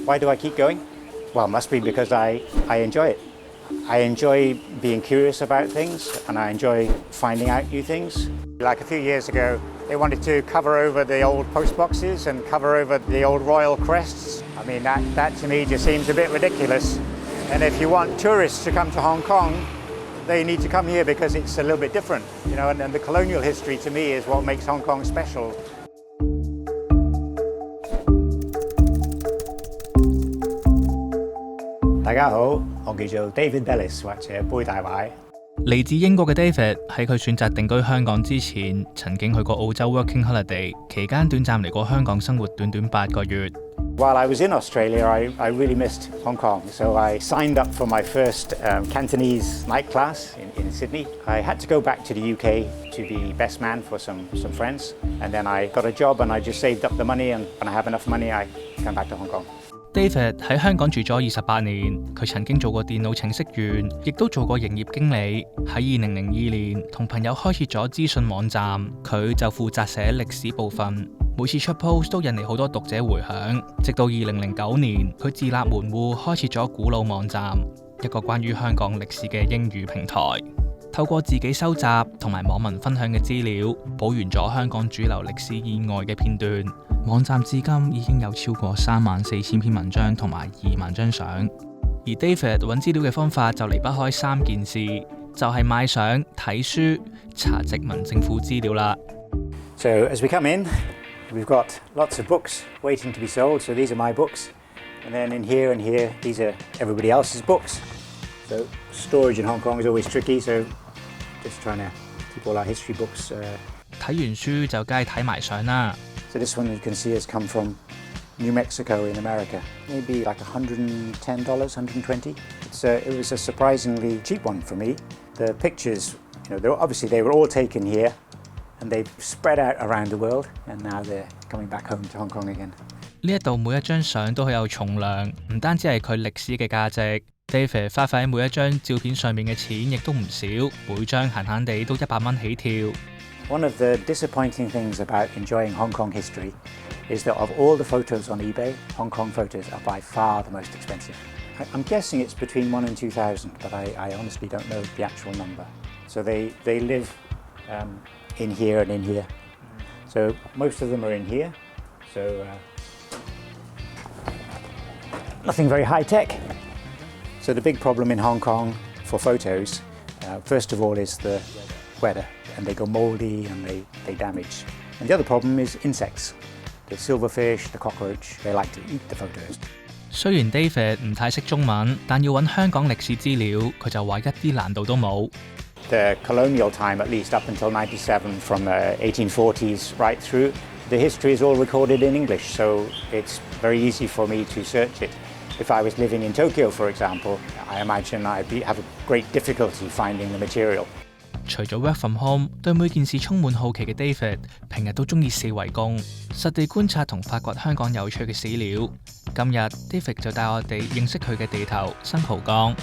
Why do I keep going? Well, it must be because I enjoy it. I enjoy being curious about things and I enjoy finding out new things. Like a few years ago, they wanted to cover over the old post boxes and cover over the old royal crests. I mean, that to me just seems a bit ridiculous. And if you want tourists to come to Hong Kong, they need to come here because it's a little bit different, you know, and the colonial history to me is what makes Hong Kong special. 大家好，我叫做 David Bellis 或者杯大壞。嚟自英國嘅 David 喺佢選擇定居香港之前，曾經去過澳洲 working holiday， 期間短暫嚟過香港生活短8個月。While I was in Australia, I really missed Hong Kong, so I signed up for my first Cantonese night class in Sydney. I had to go back to the UK to be best man for some friends, and then I got a job and I just saved up the money, and when I have enough money, I come back to Hong Kong.David 喺香港住咗28年，佢曾經做過電腦程式員，亦都做過營業經理。喺2002年，同朋友開設咗資訊網站，佢就負責寫歷史部分。每次出 post 都引嚟好多讀者回響。直到2009年，佢自立門戶，開設咗Gwulo網站，一個關於香港歷史嘅英語平台。透過自己收集同埋網民分享嘅資料，補完咗香港主流歷史以外嘅片段。網站至今已經有超過34000篇文章同埋2萬張相，而 David 揾資料嘅方法就離不開3件事，就係買相、睇書、查殖民政府資料啦。So as we come in, we've got lots of books waiting to be sold. So these are my books, and then in here and here, these are everybody else's books. So storage in Hong Kong is always tricky. So just trying to keep all our history books. 睇完書就梗係睇埋相啦。So this one you can see has come from New Mexico in America. Maybe like $110, $120. It was a surprisingly cheap one for me. The pictures, you know, obviously they were all taken here, and they've spread out around the world, and now they're coming back home to Hong Kong again. 呢一度每一張相都好有重量，唔單止係佢歷史嘅價值。David 花費喺每一張照片上面嘅錢亦都唔少，每張閒閒地都100蚊起跳。One of the disappointing things about enjoying Hong Kong history is that of all the photos on eBay, Hong Kong photos are by far the most expensive. I'm guessing it's between 1,000 and 2,000, but I honestly don't know the actual number. So they live in here and in here. So most of them are in here. So nothing very high tech. So the big problem in Hong Kong for photos, first of all, is the weather.And they go mouldy and they damage. And the other problem is insects. The silverfish, the cockroach, they like to eat the photos. 雖然 David 唔太識中文，但要揾香港歷史資料，佢就話一啲難度都冇。The colonial time, at least up until 97, from the 1840s right through, the history is all recorded in English, so it's very easy for me to search it. If I was living in Tokyo, for example, I imagine I'd have a great difficulty finding the material.除咗 work from home， 對每件事充滿好奇嘅 David， 平日都中意四圍公，實地觀察同發掘香港有趣嘅史料。今日 David 就帶我哋認識佢嘅地頭新蒲崗。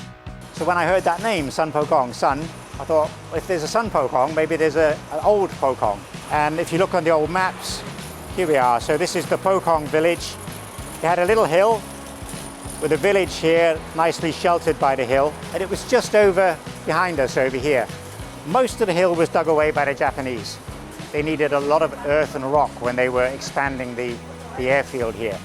So when I heard that name, Sun Po Kong, Sun, I thought, well, if there's a Sun Po Kong, maybe there's an old Po Kong. And if you look on the old maps, here we are. So this is the Po Kong village. They had a little hill with a village here, nicely sheltered by the hill. And it was just over behind us over here.Most of the hill was dug away by the Japanese. They needed a lot of earth and rock when they were expanding the airfield here.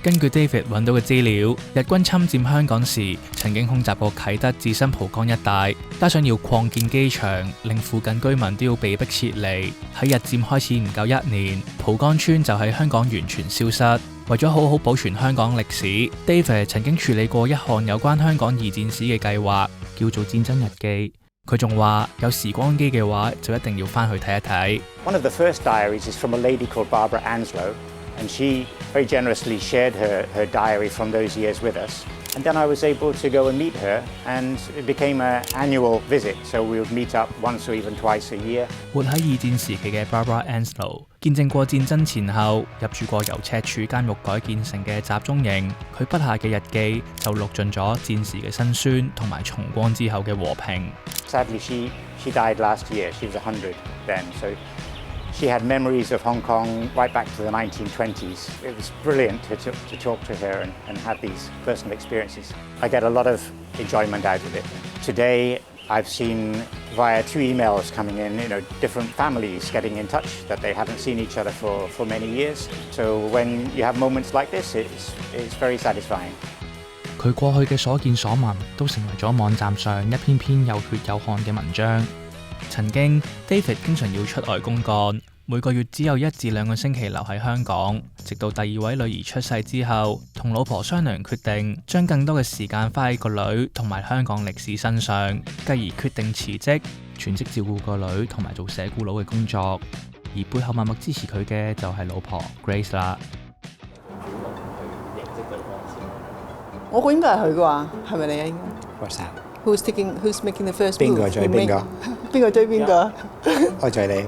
根據 David 揾到嘅資料，日軍侵佔香港時，曾經空襲過啟德至新蒲崗一帶，加上要擴建機場，令附近居民都要被迫撤離。喺日佔開始唔夠1年，蒲崗村就喺香港完全消失。為咗好好保存香港歷史 ，David 曾經處理過一項有關香港2戰史嘅計劃，叫做戰爭日記。佢仲話有時光機嘅話，就一定要翻去睇一睇。One of the first diaries is from a lady called Barbara Anslow, and she very generously shared her diary from those years with us. And then I was able to go and meet her, and it became an annual visit. So we would meet up once or even twice a year. 活喺2戰時期嘅 Barbara Anslow 見證過戰爭前後，入住過由赤柱監獄改建成嘅集中營。佢筆下嘅日記就錄盡咗戰時嘅辛酸同埋重光之後嘅和平。Sadly, she died last year. She was 100 then. So She had memories of Hong Kong right back to the 1920s. It was brilliant to talk to her and have these personal experiences. I get a lot of enjoyment out of it. Today, I've seen via 2 emails coming in, different families getting in touch that they haven't seen each other for many years. So when you have moments like this, it's very satisfying. 佢過去嘅所見所聞都成為咗網站上一篇篇有血有汗嘅文章。曾經 David 經常要出外公幹，每個月只有1至2個星期留喺香港，直到第2位女兒出世之後，同老婆商量決定將更多嘅時間花喺個女同埋香港歷史身上，繼而決定辭職，全職照顧個女同埋做寫Gwulo嘅工作。而背後默默支持佢嘅就係老婆 Grace 啦。我估應該係佢啩，係咪你啊？應該。What's that? Who's making the first move? 邊個追邊個？邊個追邊個？我追你。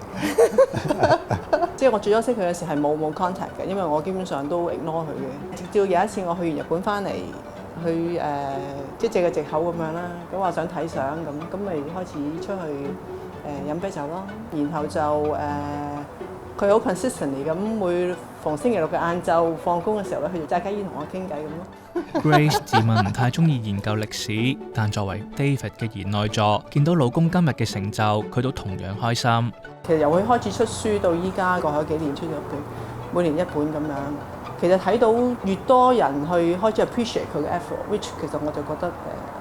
即係我最初識佢嘅時係冇 contact 嘅，因為我基本上都 ignore 佢嘅。直至有一次我去完日本翻嚟，去即係借個藉口咁樣啦，咁話想睇相咁咪開始出去飲啤酒咯，然後就佢好 consistently 咁每逢星期六嘅晏晝放工嘅時候咧，佢就揸雞煙同我傾偈咁咯。Grace 自問唔太中意研究歷史，但作為 David 嘅賢內助，見到老公今日嘅成就，佢都同樣開心。其實由佢開始出書到依家過去幾年出咗一本，每年一本咁樣。其實睇到越多人去開始 appreciate 佢嘅 effort，which 其實我就覺得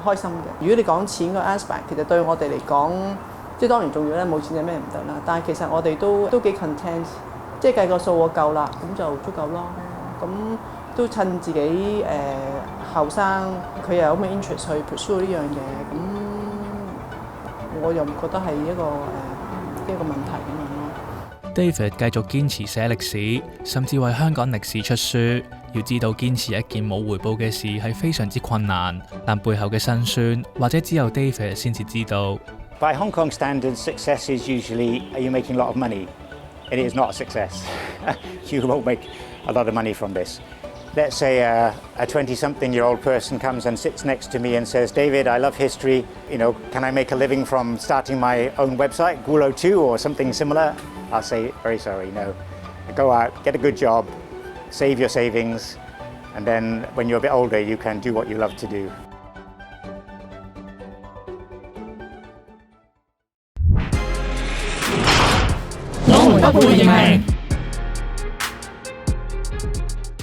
開心嘅。如果你講錢個 aspect， 其實對我哋嚟講，即係當然重要咧，冇錢有咩唔得啦。但係其實我哋都幾 content， 即係計個數我夠啦，咁就足夠咯。咁都趁自己後生，佢又有咁嘅 interest 去 pursue 呢樣嘢，咁我又唔覺得係一個問題咁樣咯。David 繼續堅持寫歷史，甚至為香港歷史出書。要知道堅持一件冇回報嘅事係非常之困難，但背後嘅辛酸，或者只有 David 先至知道。By Hong Kong standards, success is usually you making a lot of money. It is not a success. You won't make a lot of money from this. Let's say a 20-something-year-old person comes and sits next to me and says, David, I love history. Can I make a living from starting my own website, Gwulo 2 or something similar? I'll say, very sorry, no. Go out, get a good job, save your savings, and then when you're a bit older, you can do what you love to do. 我們不會認命。